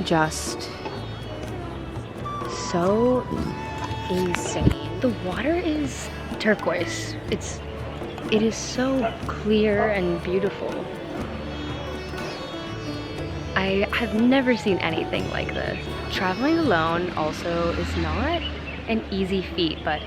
just so insane. The water is turquoise. It is so clear and beautiful. I have never seen anything like this. Traveling alone also is not an easy feat, but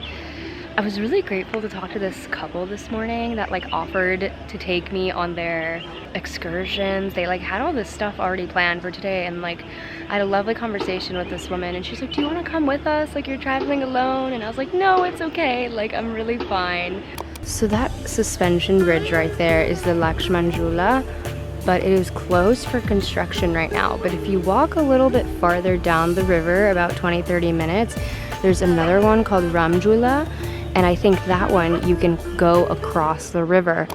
I was really grateful to talk to this couple this morning that like offered to take me on their excursions. They like had all this stuff already planned for today, and like I had a lovely conversation with this woman, and she's like, do you want to come with us? Like, you're traveling alone? And I was like, no, it's okay. Like, I'm really fine. So that suspension bridge right there is the Ram Jhula, but it is closed for construction right now. But if you walk a little bit farther down the river, about 20-30 minutes, there's another one called Ram Jhula, and I think that one you can go across the river.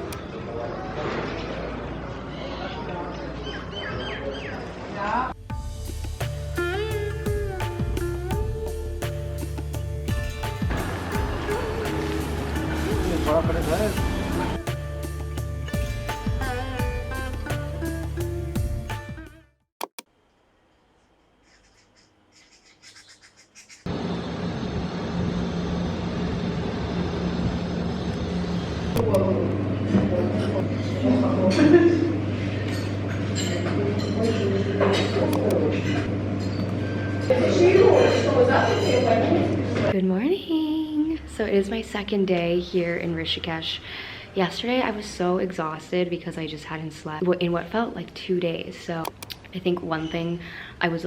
Good morning. So it is my second day here in Rishikesh. Yesterday I was so exhausted because I just hadn't slept in what felt like 2 days. So I think one thing, I was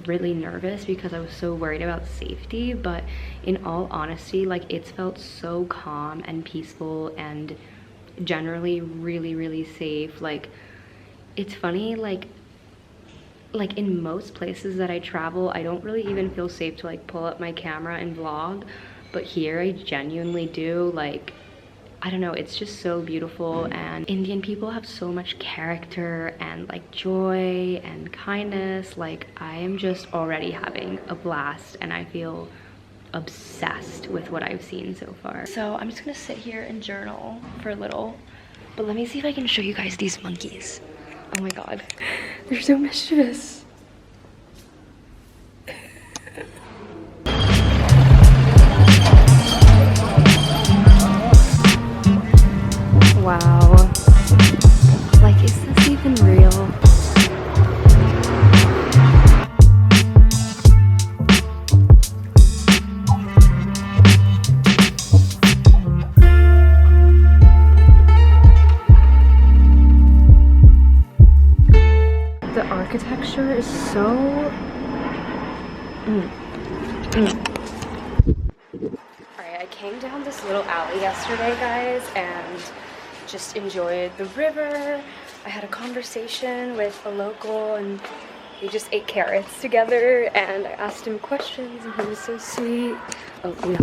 really nervous because I was so worried about safety, but in all honesty, like, it's felt so calm and peaceful and generally really safe. Like, it's funny, like in most places that I travel, I don't really even feel safe to like pull up my camera and vlog, but here I genuinely do. Like, I don't know, it's just so beautiful, and Indian people have so much character and like joy and kindness. Like, I am just already having a blast, and I feel obsessed with what I've seen so far. So I'm just gonna sit here and journal for a little, but let me see if I can show you guys these monkeys. Oh my god, they're so mischievous. Wow. Like, is this even real? The architecture is so... Alright, I came down this little alley yesterday, guys, and just enjoyed the river. I had a conversation with a local, and we just ate carrots together, and I asked him questions, and he was so sweet. Oh, yeah.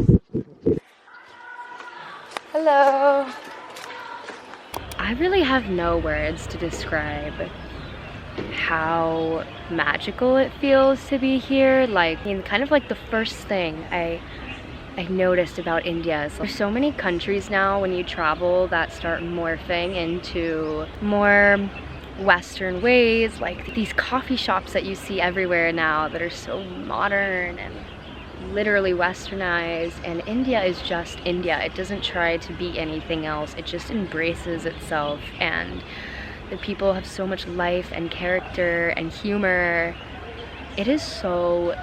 Hello. I really have no words to describe how magical it feels to be here. Like, I mean, kind of like the first thing I noticed about India is there's so many countries now when you travel that start morphing into more Western ways, like these coffee shops that you see everywhere now that are so modern and literally westernized, and India is just India. It doesn't try to be anything else. It just embraces itself, and the people have so much life and character and humor. It is so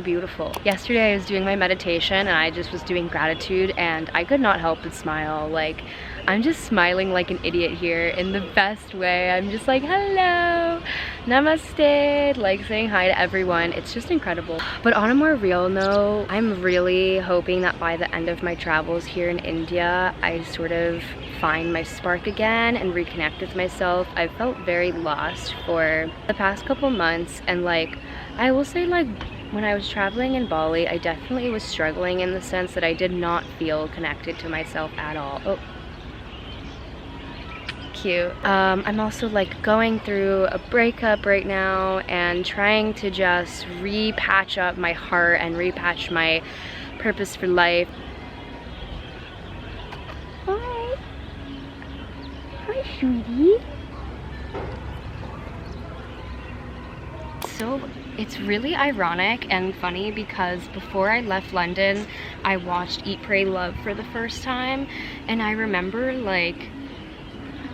beautiful. Yesterday I was doing my meditation, and I just was doing gratitude, and I could not help but smile. Like, I'm just smiling like an idiot here in the best way. I'm just like, hello, namaste, like saying hi to everyone. It's just incredible. But on a more real note, I'm really hoping that by the end of my travels here in India, I sort of find my spark again and reconnect with myself. I felt very lost for the past couple months, and like, I will say, like, when I was traveling in Bali, I definitely was struggling in the sense that I did not feel connected to myself at all. Oh, cute. I'm also like going through a breakup right now and trying to just repatch up my heart and repatch my purpose for life. Hi. Hi, sweetie. it's really ironic and funny because before I left London, I watched Eat, Pray, Love for the first time, and I remember like,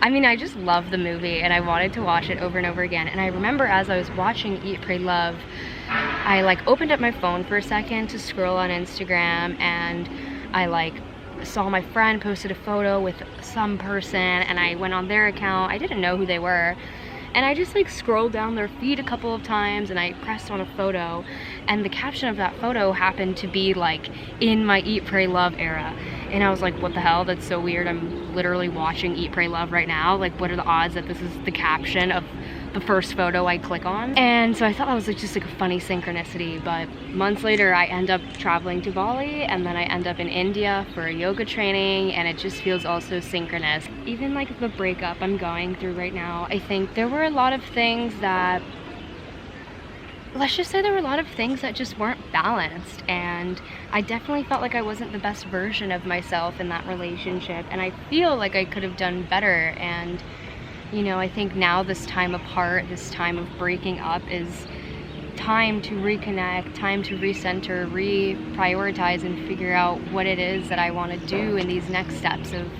I mean, I just love the movie and I wanted to watch it over and over again. And I remember as I was watching Eat, Pray, Love, I like opened up my phone for a second to scroll on Instagram, and I like saw my friend posted a photo with some person, and I went on their account. I didn't know who they were, and I just like scrolled down their feed a couple of times, and I pressed on a photo, and the caption of that photo happened to be like, in my Eat, Pray, Love era. And I was like, what the hell? That's so weird. I'm literally watching Eat, Pray, Love right now. Like, what are the odds that this is the caption of the first photo I click on? And so I thought that was like just like a funny synchronicity. But months later, I end up traveling to Bali, and then I end up in India for a yoga training, and it just feels also synchronous. Even like the breakup I'm going through right now, I think there were a lot of things that, let's just say there were a lot of things that just weren't balanced, and I definitely felt like I wasn't the best version of myself in that relationship, and I feel like I could have done better. And you know, I think now this time apart, this time of breaking up, is time to reconnect, time to recenter, reprioritize, and figure out what it is that I want to do in these next steps of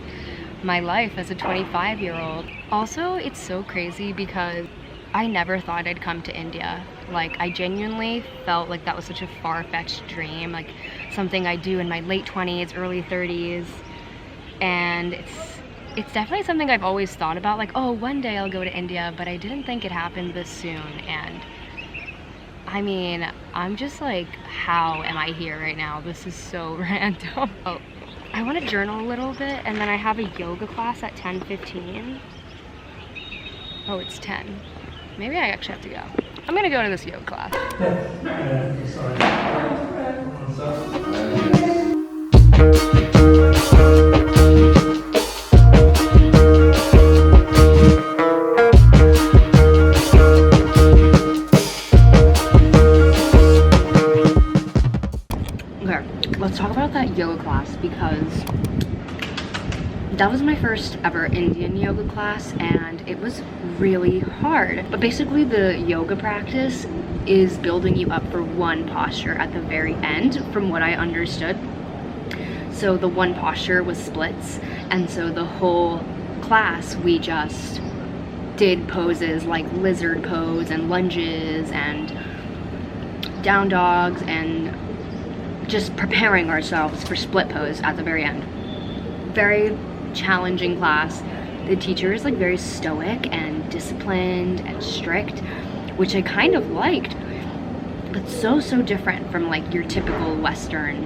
my life as a 25-year-old. Also, it's so crazy because I never thought I'd come to India. Like, I genuinely felt like that was such a far-fetched dream, like something I do in my late 20s, early 30s, and it's definitely something I've always thought about, like, oh, one day I'll go to India, but I didn't think it happened this soon. And I mean, I'm just like, how am I here right now? This is so random. Oh, I want to journal a little bit, and then I have a yoga class at 10:15. Oh, it's 10. Maybe I actually have to go. I'm gonna go to this yoga class. Okay, let's talk about that yoga class, because that was my first ever Indian yoga class, and it was really hard. But basically the yoga practice is building you up for one posture at the very end, from what I understood. So the one posture was splits, and so the whole class we just did poses like lizard pose and lunges and down dogs, and just preparing ourselves for split pose at the very end. Very challenging class. The teacher is like very stoic and disciplined and strict, which I kind of liked, but so different from like your typical Western,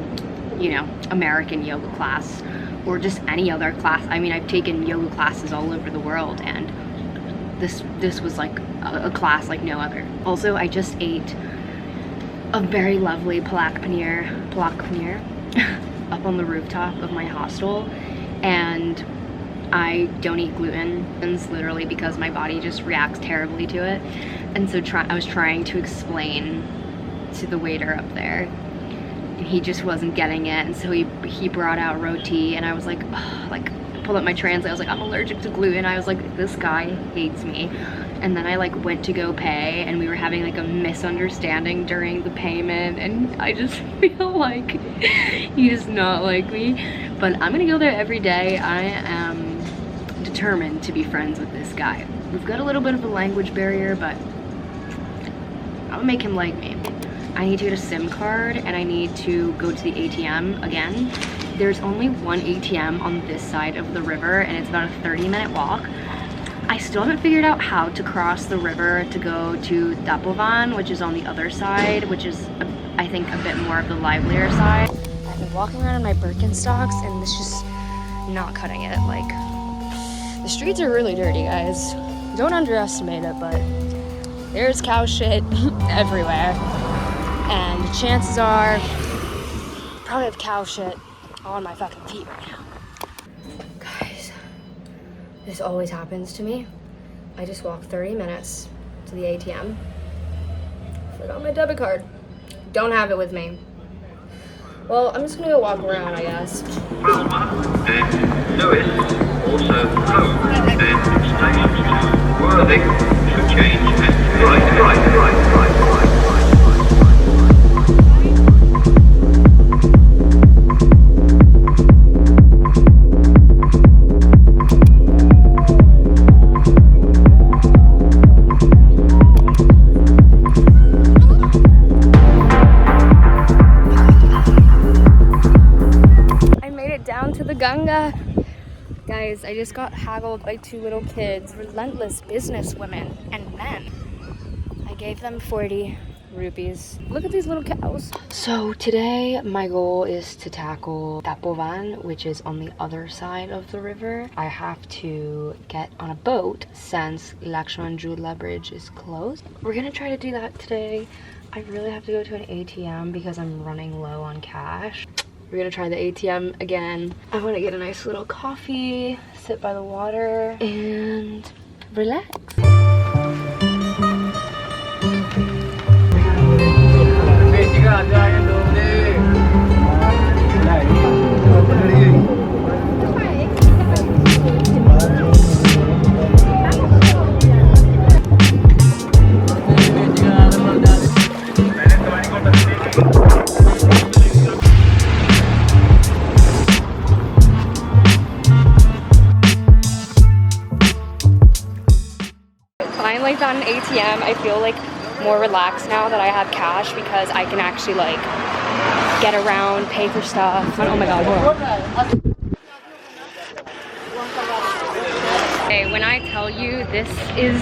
you know, American yoga class, or just any other class. I mean, I've taken yoga classes all over the world, and this was like a class like no other. Also, I just ate a very lovely palak paneer up on the rooftop of my hostel, and I don't eat gluten, and it's literally because my body just reacts terribly to it. And so I was trying to explain to the waiter up there, and he just wasn't getting it. And so he brought out roti, and I was like, ugh, like pulled up my translate. I was like, I'm allergic to gluten. I was like, this guy hates me. And then I like went to go pay, and we were having like a misunderstanding during the payment, and I just feel like he does not like me. But I'm gonna go there every day. I am determined to be friends with this guy. We've got a little bit of a language barrier, but I'm gonna make him like me. I need to get a SIM card, and I need to go to the ATM again. There's only one ATM on this side of the river, and it's about a 30-minute walk. I still haven't figured out how to cross the river to go to Tapovan, which is on the other side, which is, I think, a bit more of the livelier side. I've been walking around in my Birkenstocks, and it's just not cutting it. Like, the streets are really dirty, guys. Don't underestimate it, but there's cow shit everywhere. And chances are, I probably have cow shit on my fucking feet right now. Guys, this always happens to me. I just walk 30 minutes to the ATM. Forgot my debit card. Don't have it with me. Well, I'm just gonna go walk around, I guess. Wilma and Lewis also home, then stations to Worthing to change and right. the Ganga. Guys, I just got haggled by two little kids, relentless businesswomen and men. I gave them 40 rupees. Look at these little cows. So today my goal is to tackle Tapovan, which is on the other side of the river. I have to get on a boat since Ram Jhula bridge is closed. We're gonna try to do that today. I really have to go to an ATM because I'm running low on cash. We're gonna try the ATM again. I want to get a nice little coffee, sit by the water, and relax. Finally found an ATM. I feel like more relaxed now that I have cash because I can actually like get around, pay for stuff. Oh my god, hold on. Okay, when I tell you this is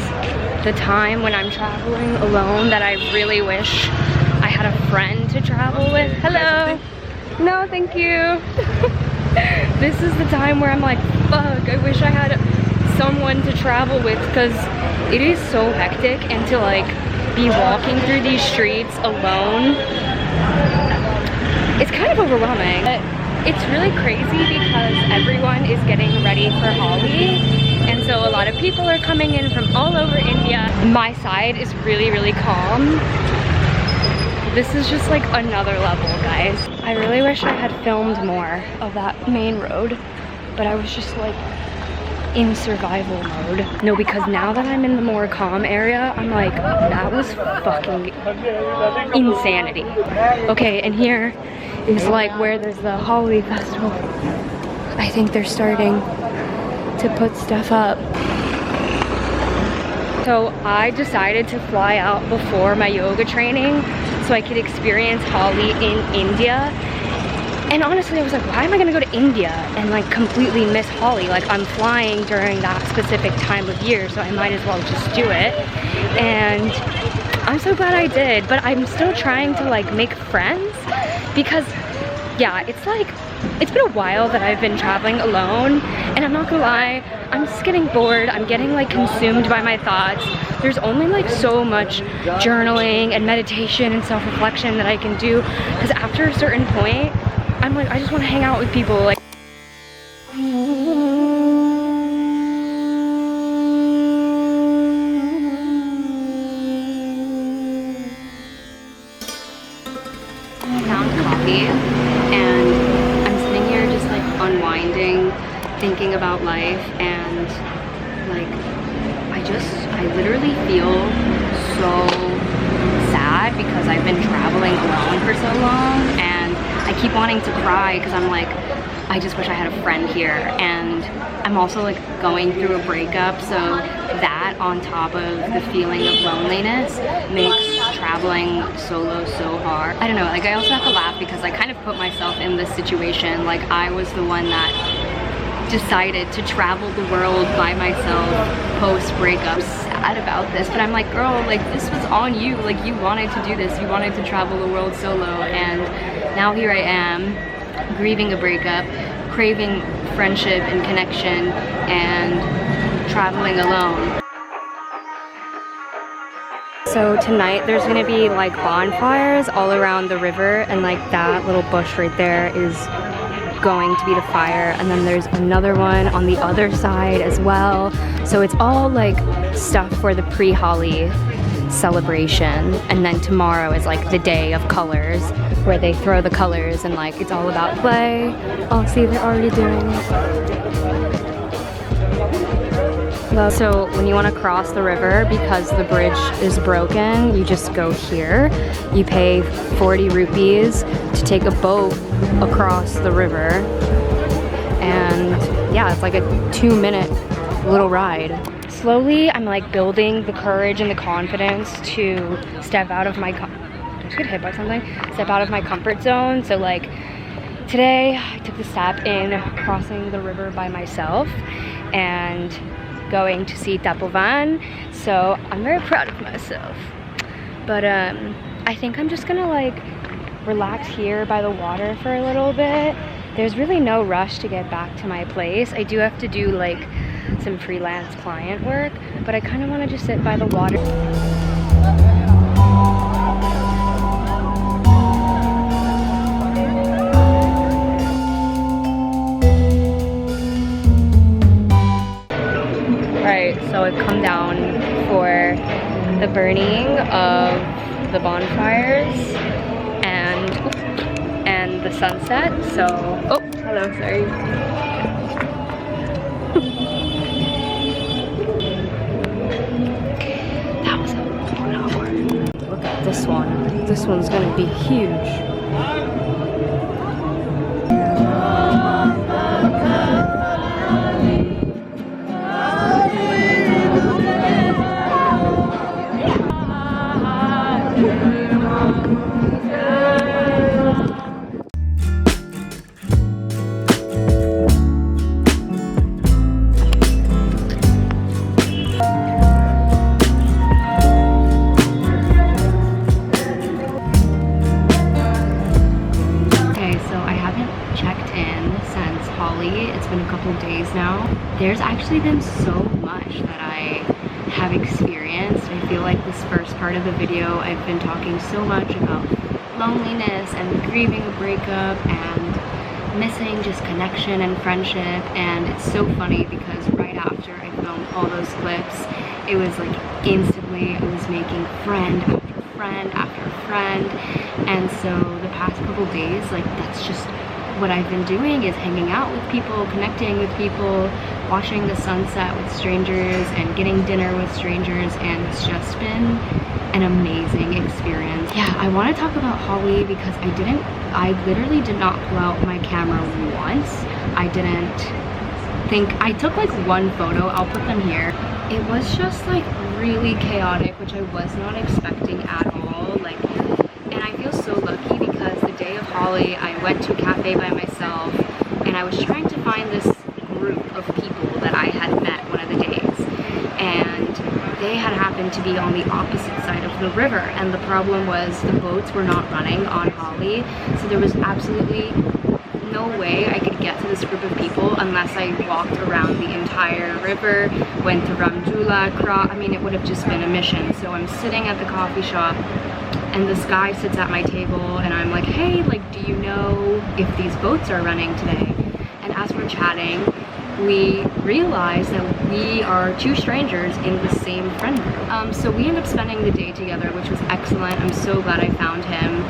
the time when I'm traveling alone that I really wish I had a friend to travel with. Hello. No, thank you. This is the time where I'm like, fuck, I wish I had someone to travel with because it is so hectic, and to like be walking through these streets alone, it's kind of overwhelming. But it's really crazy because everyone is getting ready for Holi, and so a lot of people are coming in from all over India. My side is really, really calm. This is just like another level, guys. I really wish I had filmed more of that main road, but I was just like in survival mode. No, because now that I'm in the more calm area, I'm like, that was fucking insanity. Okay, and here is like where there's the Holi festival. I think they're starting to put stuff up. So I decided to fly out before my yoga training so I could experience Holi in India. And honestly, I was like, why am I gonna go to India and like completely miss Holi? Like, I'm flying during that specific time of year, so I might as well just do it. And I'm so glad I did, but I'm still trying to like make friends because, yeah, it's like, it's been a while that I've been traveling alone, and I'm not gonna lie, I'm just getting bored. I'm getting like consumed by my thoughts. There's only like so much journaling and meditation and self-reflection that I can do, because after a certain point, I'm like, I just want to hang out with people. Like, I found coffee, and I'm sitting here just like unwinding, thinking about life, and like, I literally feel so sad because I've been traveling alone for so long, and I keep wanting to cry because I'm like, I just wish I had a friend here. And I'm also like going through a breakup, so that on top of the feeling of loneliness makes traveling solo so hard. I don't know, like I also have to laugh because I kind of put myself in this situation. Like, I was the one that decided to travel the world by myself post breakup. Sad about this, but I'm like, girl, like this was on you. Like, you wanted to do this, you wanted to travel the world solo, and now here I am, grieving a breakup, craving friendship and connection, and traveling alone. So tonight there's gonna be like bonfires all around the river, and like that little bush right there is going to be the fire, and then there's another one on the other side as well. So it's all like stuff for the pre-Holi celebration, and then tomorrow is like the day of colors where they throw the colors, and like it's all about play. Oh, see, they're already doing it. So when you want to cross the river, because the bridge is broken, you just go here. You pay 40 rupees to take a boat across the river, and yeah, it's like a 2-minute little ride. Slowly, I'm like building the courage and the confidence to step out of my, did I just get hit by something? Step out of my comfort zone. So like Today I took the step in crossing the river by myself and going to see Tapovan, so I'm very proud of myself. But I think I'm just gonna like relax here by the water for a little bit. There's really no rush to get back to my place. I do have to do like some freelance client work, but I kind of want to just sit by the water. Alright, so I've come down for the burning of the bonfires and the sunset. So, oh, hello, sorry. That was a long hour. Look at this one. This one's gonna be huge. It's been a couple of days now. There's actually been so much that I have experienced. I feel like this first part of the video I've been talking so much about loneliness and grieving a breakup and missing just connection and friendship, and it's so funny because right after I filmed all those clips, it was like instantly I was making friend after friend after friend, and so the past couple days, like that's just what I've been doing, is hanging out with people, connecting with people, watching the sunset with strangers and getting dinner with strangers, and it's just been an amazing experience. Yeah, I want to talk about Holi because I literally did not pull out my camera once. I took like one photo, I'll put them here. It was just like really chaotic, which I was not expecting at all. Like, and I feel so lucky because the day of Holi, I went to a cafe by myself and I was trying to find this group of people that I had met one of the days, and they had happened to be on the opposite side of the river, and the problem was the boats were not running on Holi, so there was absolutely no way I could get to this group of people unless I walked around the entire river, went to Ram Jhula, I mean, it would have just been a mission. So I'm sitting at the coffee shop and this guy sits at my table and I'm like, hey, like, do you know if these boats are running today? And as we're chatting, we realize that we are two strangers in the same friend group. So we end up spending the day together, which was excellent. I'm so glad I found him.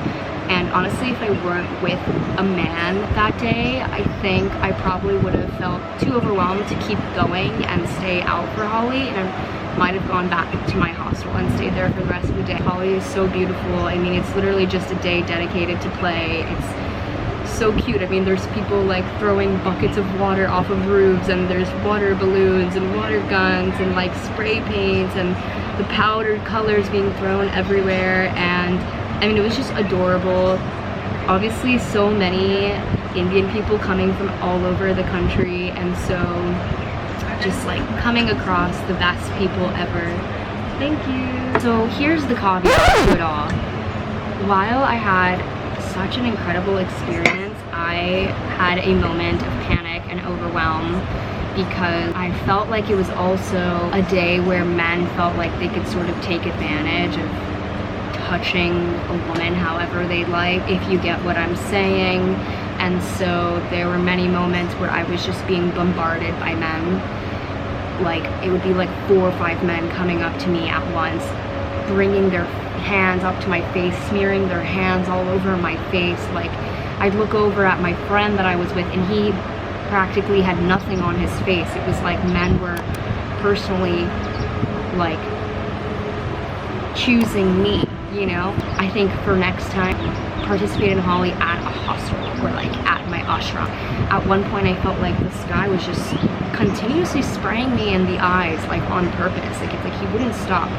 And honestly, if I weren't with a man that day, I think I probably would have felt too overwhelmed to keep going and stay out for Holi, and I might have gone back to my hostel and stayed there for the rest of the day. Holi is so beautiful. I mean, it's literally just a day dedicated to play. It's so cute. I mean, there's people like throwing buckets of water off of roofs, and there's water balloons and water guns and like spray paints and the powdered colors being thrown everywhere. And I mean, it was just adorable. Obviously, so many Indian people coming from all over the country, and so just like coming across the best people ever. Thank you. So here's the caveat to it all. While I had such an incredible experience, I had a moment of panic and overwhelm because I felt like it was also a day where men felt like they could sort of take advantage of touching a woman however they like, if you get what I'm saying. And so there were many moments where I was just being bombarded by men. Like, it would be like 4 or 5 men coming up to me at once, bringing their hands up to my face, smearing their hands all over my face. Like, I'd look over at my friend that I was with and he practically had nothing on his face. It was like men were personally like choosing me, you know? I think for next time, participate in Holi at a hostel or like at my ashram. At one point I felt like this guy was just continuously spraying me in the eyes, like on purpose. Like, it's like he wouldn't stop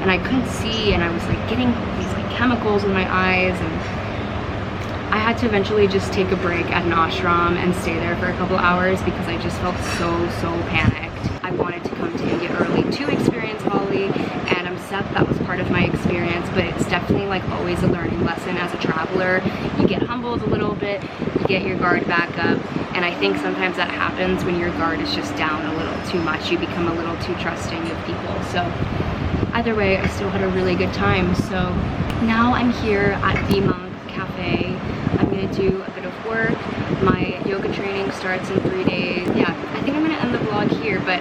and I couldn't see, and I was like getting these like chemicals in my eyes, and I had to eventually just take a break at an ashram and stay there for a couple hours because I just felt so panicked. I wanted to come to India early to experience Holi, and I'm sad that was part of my experience, but it's definitely like always a learning lesson as a traveler. You get humbled a little bit, you get your guard back up, and I think sometimes that happens when your guard is just down a little too much. You become a little too trusting of people. So either way, I still had a really good time. So now I'm here at the Monk Cafe. I'm gonna do a bit of work. My yoga training starts in 3 days. Yeah, I think I'm gonna end the vlog here, but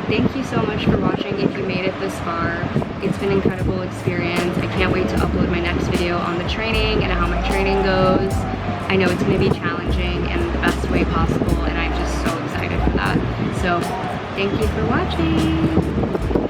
thank you so much for watching if you made it this far. It's been an incredible experience. I can't wait to upload my next video on the training and how my training goes. I know it's gonna be challenging in the best way possible, and I'm just so excited for that. So thank you for watching.